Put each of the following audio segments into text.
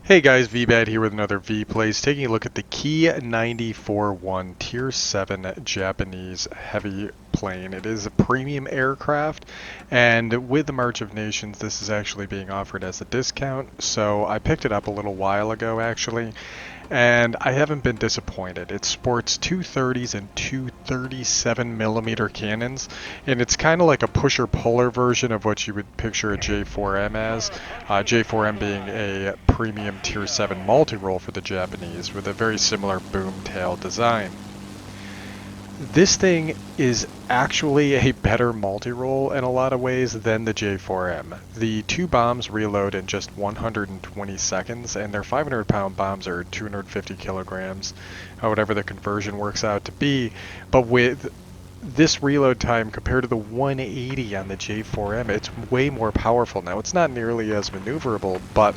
Hey guys, Veebat here with another V-Plays, taking a look at the Ki-94-I Tier 7 Japanese heavy plane. It is a premium aircraft, and with the March of Nations, this is actually being offered as a discount, so I picked it up a little while ago actually, and I haven't been disappointed. It sports two 30s and two 37mm cannons, and it's kind of like a pusher-puller version of what you would picture a J4M as. J4M being a premium Tier 7 multi-role for the Japanese with a very similar boom tail design. This thing is actually a better multi-role in a lot of ways than the J4M. The two bombs reload in just 120 seconds, and their 500-pound bombs are 250 kilograms, whatever the conversion works out to be. But with this reload time compared to the 180 on the J4M, it's way more powerful now. It's not nearly as maneuverable, but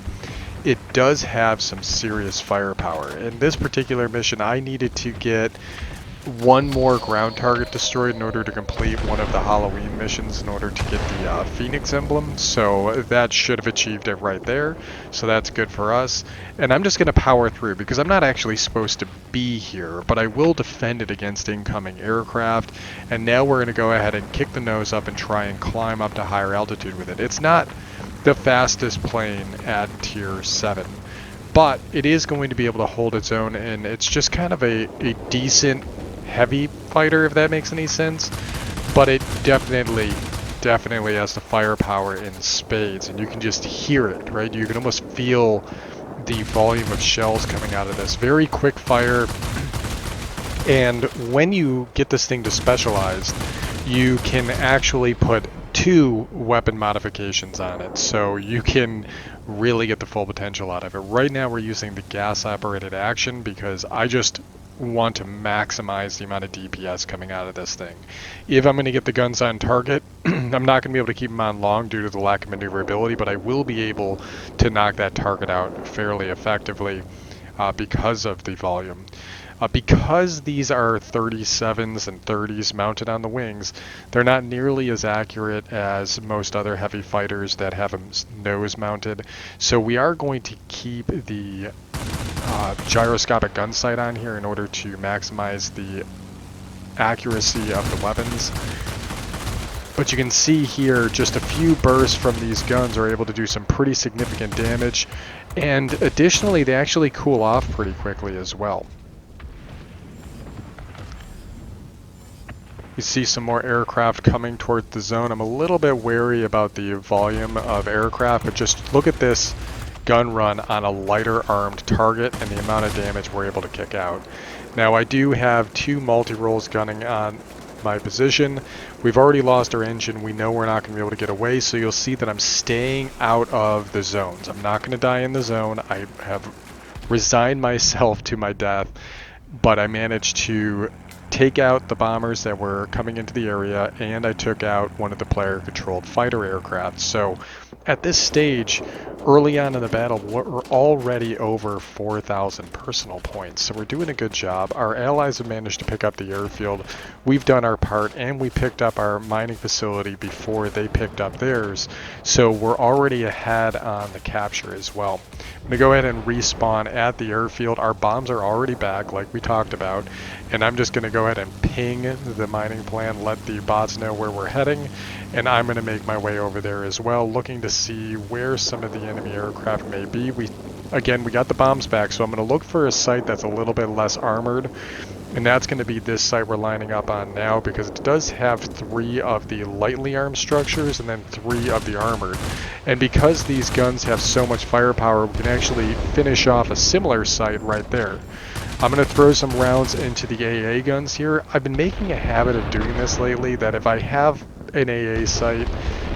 it does have some serious firepower. In this particular mission, I needed to get one more ground target destroyed in order to complete one of the Halloween missions in order to get the Phoenix emblem, so that should have achieved it right there, so that's good for us. And I'm just going to power through because I'm not actually supposed to be here, but I will defend it against incoming aircraft, and now we're going to go ahead and kick the nose up and try and climb up to higher altitude with it. It's not the fastest plane at Tier 7, but it is going to be able to hold its own, and it's just kind of a decent heavy fighter, if that makes any sense, but it definitely has the firepower in spades, and you can just hear it, right? You can almost feel the volume of shells coming out of this. Very quick fire, and when you get this thing to specialized, you can actually put two weapon modifications on it, so you can really get the full potential out of it. Right now we're using the gas operated action because I just want to maximize the amount of DPS coming out of this thing. If I'm going to get the guns on target, I'm not going to be able to keep them on long due to the lack of maneuverability, but I will be able to knock that target out fairly effectively because of the volume. Because these are 37s and 30s mounted on the wings, they're not nearly as accurate as most other heavy fighters that have them nose mounted. So we are going to keep the gyroscopic gun sight on here in order to maximize the accuracy of the weapons. But you can see here just a few bursts from these guns are able to do some pretty significant damage, and additionally they actually cool off pretty quickly as well. You see some more aircraft coming towards the zone. I'm a little bit wary about the volume of aircraft, but just look at this gun run on a lighter armed target and the amount of damage we're able to kick out. Now I do have two multi-rolls gunning on my position. We've already lost our engine. We know we're not going to be able to get away, so you'll see that I'm staying out of the zones. I'm not going to die in the zone. I have resigned myself to my death, but I managed to take out the bombers that were coming into the area, and I took out one of the player-controlled fighter aircraft. So at this stage, early on in the battle, we're already over 4,000 personal points, so we're doing a good job. Our allies have managed to pick up the airfield. We've done our part, and we picked up our mining facility before they picked up theirs, so we're already ahead on the capture as well. I'm going to go ahead and respawn at the airfield. Our bombs are already back, like we talked about, and I'm just going to go ahead and ping the mining plan, let the bots know where we're heading, and I'm going to make my way over there as well, looking to see where some of the enemy aircraft may be. We got the bombs back, so I'm going to look for a site that's a little bit less armored, and that's going to be this site we're lining up on now, because it does have 3 of the lightly armed structures and then 3 of the armored. And because these guns have so much firepower, we can actually finish off a similar site right there. I'm going to throw some rounds into the AA guns here. I've been making a habit of doing this lately, that if I have an AA site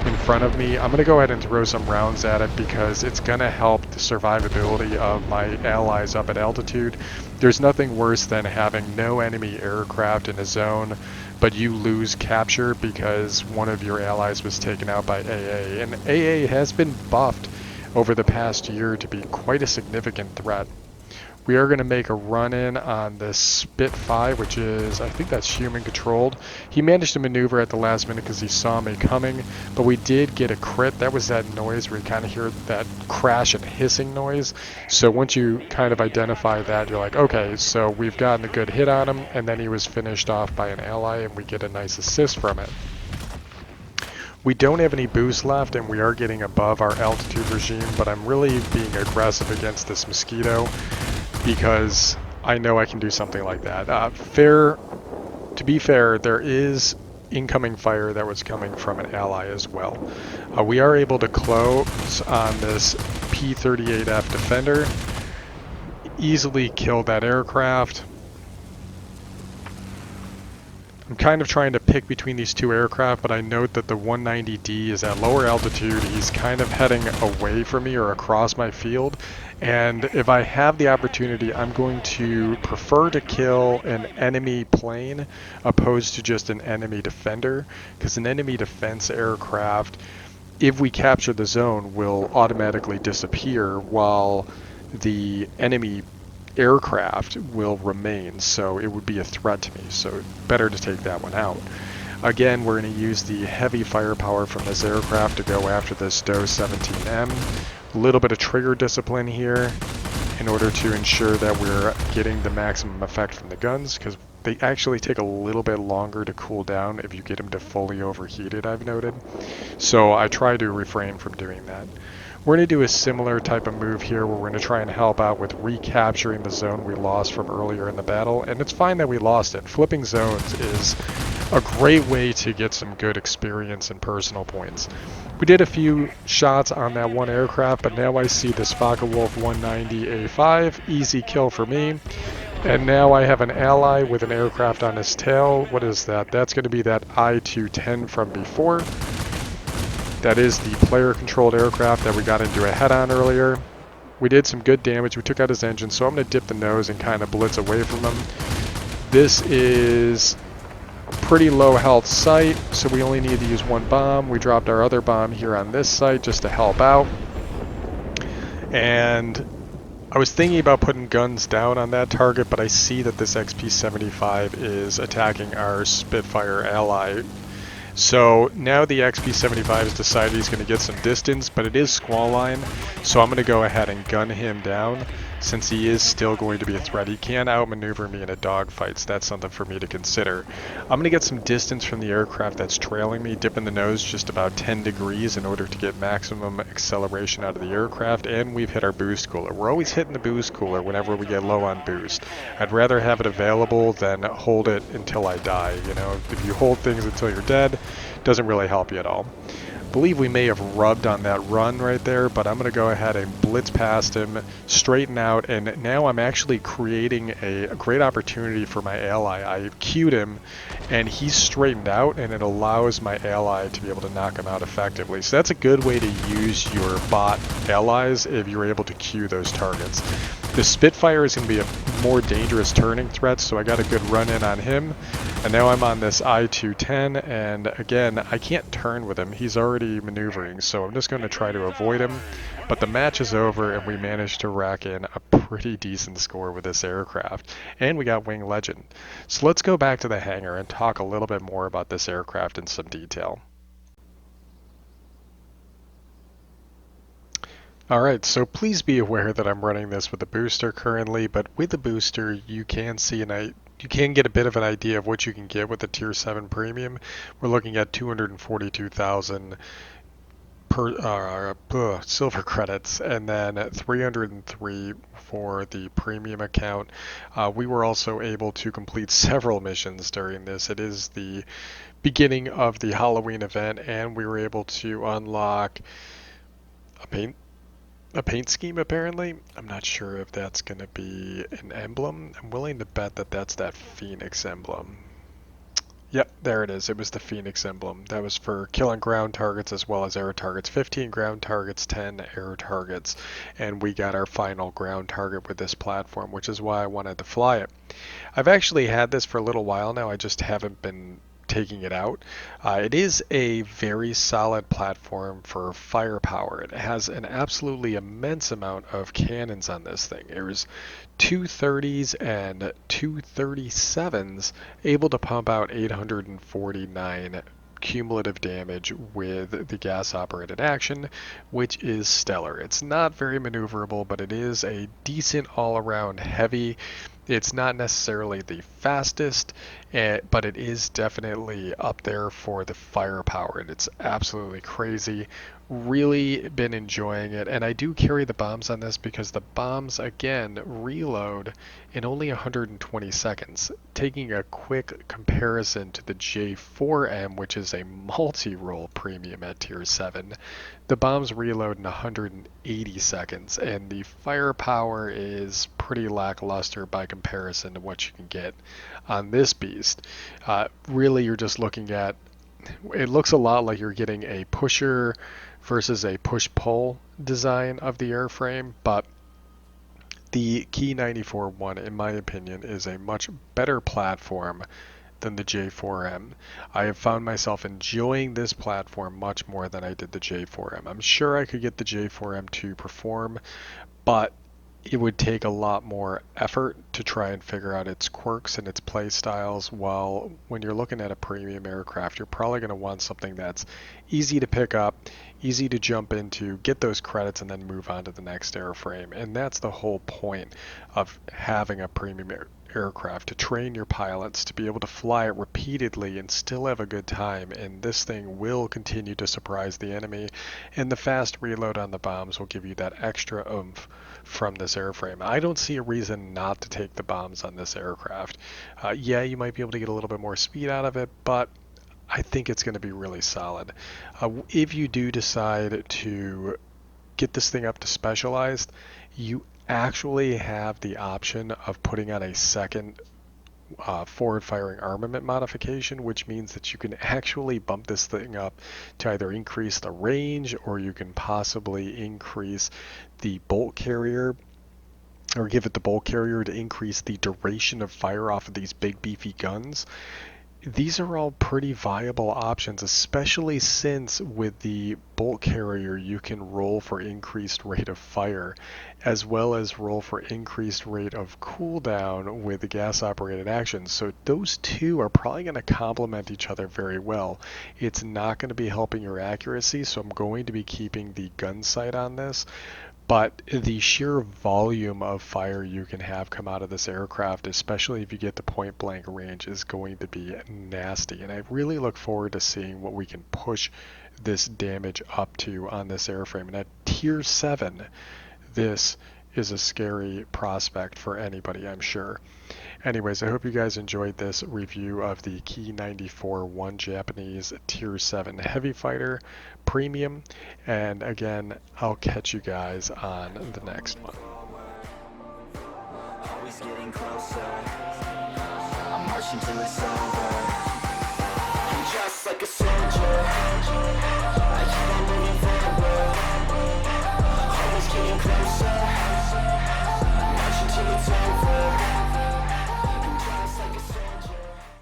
in front of me, I'm going to go ahead and throw some rounds at it because it's going to help the survivability of my allies up at altitude. There's nothing worse than having no enemy aircraft in a zone, but you lose capture because one of your allies was taken out by AA. And AA has been buffed over the past year to be quite a significant threat. We are going to make a run-in on this Spitfire, which is, I think that's human controlled. He managed to maneuver at the last minute because he saw me coming, but we did get a crit. That was that noise where you kind of hear that crash and hissing noise. So once you kind of identify that, you're like, okay, so we've gotten a good hit on him, and then he was finished off by an ally, and we get a nice assist from it. We don't have any boost left, and we are getting above our altitude regime, but I'm really being aggressive against this Mosquito because I know I can do something like that. To be fair, there is incoming fire that was coming from an ally as well. We are able to close on this P-38F Defender, easily kill that aircraft. I'm kind of trying to pick between these two aircraft, but I note that the 190D is at lower altitude. He's kind of heading away from me or across my field. And if I have the opportunity, I'm going to prefer to kill an enemy plane opposed to just an enemy defender, because an enemy defense aircraft, if we capture the zone, will automatically disappear while the enemy aircraft will remain, so it would be a threat to me, so better to take that one out. Again, we're going to use the heavy firepower from this aircraft to go after this DOE 17M. A little bit of trigger discipline here in order to ensure that we're getting the maximum effect from the guns, because they actually take a little bit longer to cool down if you get them to fully overheated, I've noted. So I try to refrain from doing that. We're going to do a similar type of move here where we're going to try and help out with recapturing the zone we lost from earlier in the battle, and it's fine that we lost it. Flipping zones is a great way to get some good experience and personal points. We did a few shots on that one aircraft, but now I see this Focke-Wulf 190A5, easy kill for me. And now I have an ally with an aircraft on his tail. What is that? That's going to be that I-210 from before. That is the player-controlled aircraft that we got into a head-on earlier. We did some good damage. We took out his engine, so I'm going to dip the nose and kind of blitz away from him. This is a pretty low health site, so we only need to use one bomb. We dropped our other bomb here on this site just to help out. And I was thinking about putting guns down on that target, but I see that this XP-75 is attacking our Spitfire ally. So now the XP-75 has decided he's going to get some distance, but it is squall line, so I'm going to go ahead and gun him down since he is still going to be a threat. He can outmaneuver me in a dogfight, so that's something for me to consider. I'm going to get some distance from the aircraft that's trailing me, dipping the nose just about 10 degrees in order to get maximum acceleration out of the aircraft, and we've hit our boost cooler. We're always hitting the boost cooler whenever we get low on boost. I'd rather have it available than hold it until I die. You know, if you hold things until you're dead, it doesn't really help you at all. I believe we may have rubbed on that run right there, but I'm going to go ahead and blitz past him, straighten out, and now I'm actually creating a great opportunity for my ally. I queued him, and he's straightened out, and it allows my ally to be able to knock him out effectively. So that's a good way to use your bot allies if you're able to queue those targets. The Spitfire is going to be a more dangerous turning threat, so I got a good run in on him. And now I'm on this I-210, and again, I can't turn with him. He's already maneuvering, so I'm just going to try to avoid him. But the match is over, and we managed to rack in a pretty decent score with this aircraft. And we got Wing Legend. So let's go back to the hangar and talk a little bit more about this aircraft in some detail. Alright, so please be aware that I'm running this with a booster currently, but with the booster you can see you can get a bit of an idea of what you can get with the Tier 7 Premium. We're looking at 242,000 per silver credits, and then 303 for the premium account. We were also able to complete several missions during this. It is the beginning of the Halloween event, and we were able to unlock a paint scheme, apparently. I'm not sure if that's going to be an emblem. I'm willing to bet that that's that Phoenix emblem. Yep, there it is. It was the Phoenix emblem. That was for killing ground targets as well as air targets. 15 ground targets, 10 air targets. And we got our final ground target with this platform, which is why I wanted to fly it. I've actually had this for a little while now. I just haven't been taking it out. It is a very solid platform for firepower. It has an absolutely immense amount of cannons on this thing. There's two 30s and two 37s able to pump out 849 cumulative damage with the gas operated action, which is stellar. It's not very maneuverable, but it is a decent all around heavy. It's not necessarily the fastest, but it is definitely up there for the firepower, and it's absolutely crazy. Really been enjoying it, and I do carry the bombs on this because the bombs, again, reload in only 120 seconds. Taking a quick comparison to the J4M, which is a multi-role premium at tier 7, the bombs reload in 180 seconds, and the firepower is pretty lackluster by comparison to what you can get on this beast. Really, you're just looking at, it looks a lot like you're getting a pusher versus a push-pull design of the airframe, but the Ki-94-I, in my opinion, is a much better platform than the J4M. I have found myself enjoying this platform much more than I did the J4M. I'm sure I could get the J4M to perform, but it would take a lot more effort to try and figure out its quirks and its play styles, while when you're looking at a premium aircraft, you're probably going to want something that's easy to pick up, easy to jump into, get those credits, and then move on to the next airframe. And that's the whole point of having a premium aircraft, to train your pilots to be able to fly it repeatedly and still have a good time. And this thing will continue to surprise the enemy, and the fast reload on the bombs will give you that extra oomph from this airframe. I don't see a reason not to take the bombs on this aircraft. Yeah, you might be able to get a little bit more speed out of it, but I think it's going to be really solid. If you do decide to get this thing up to specialized, you actually have the option of putting on a second forward-firing armament modification, which means that you can actually bump this thing up to either increase the range, or you can possibly increase the bolt carrier, or give it the bolt carrier to increase the duration of fire off of these big beefy guns. These are all pretty viable options, especially since with the bolt carrier you can roll for increased rate of fire, as well as roll for increased rate of cooldown with the gas operated action. So those two are probably going to complement each other very well. It's not going to be helping your accuracy, so I'm going to be keeping the gun sight on this. But the sheer volume of fire you can have come out of this aircraft, especially if you get the point blank range, is going to be nasty. And I really look forward to seeing what we can push this damage up to on this airframe. And at tier 7, this is a scary prospect for anybody, I'm sure. Anyways, I hope you guys enjoyed this review of the Ki-94-I Japanese Tier 7 Heavy Fighter Premium. And again, I'll catch you guys on the next one. Always getting closer. I'm marching till it's over.